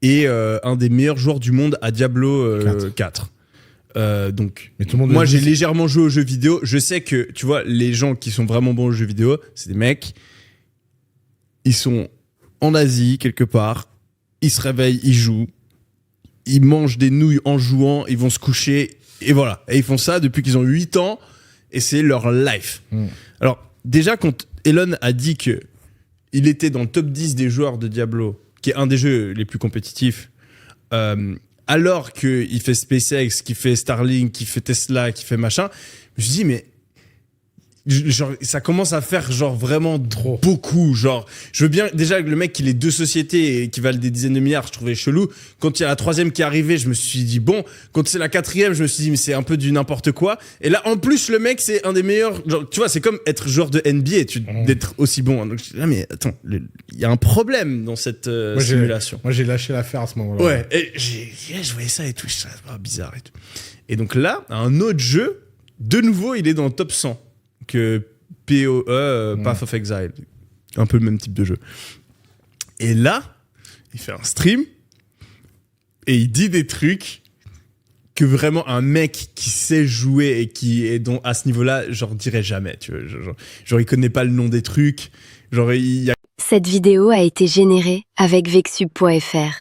et un des meilleurs joueurs du monde à Diablo 4. Donc, mais tout le monde moi j'ai légèrement joué aux jeux vidéo. Je sais que, tu vois, les gens qui sont vraiment bons aux jeux vidéo, c'est des mecs, ils sont en Asie quelque part, ils se réveillent, ils jouent, ils mangent des nouilles en jouant, ils vont se coucher, et voilà. Et ils font ça depuis qu'ils ont 8 ans, et c'est leur life. Alors, déjà, quand Elon a dit que il était dans le top 10 des joueurs de Diablo, qui est un des jeux les plus compétitifs, alors qu'il fait SpaceX, qu'il fait Starlink, qu'il fait Tesla, qu'il fait machin, je me suis dit, mais genre, ça commence à faire genre vraiment trop beaucoup. Genre, je veux bien déjà le mec qui les 2 sociétés et qui valent des dizaines de milliards, je trouvais chelou. Quand il y a la 3e qui est arrivée, je me suis dit bon. Quand c'est la 4e, je me suis dit mais c'est un peu du n'importe quoi. Et là, en plus, le mec c'est un des meilleurs. Genre, tu vois, c'est comme être joueur de NBA, d'être aussi bon. Donc, je dis, ah, mais attends, il y a un problème dans cette simulation. Moi, j'ai lâché l'affaire à ce moment-là. Ouais. Et je voyais ça et tout, ça bizarre et tout. Et donc là, un autre jeu, de nouveau, il est dans le top 100. Que PoE, Path of Exile. Un peu le même type de jeu. Et là, il fait un stream et il dit des trucs que vraiment un mec qui sait jouer et qui est à ce niveau-là, genre, dirait jamais. Tu vois, genre, il connaît pas le nom des trucs. Genre, Cette vidéo a été générée avec Vexub.fr.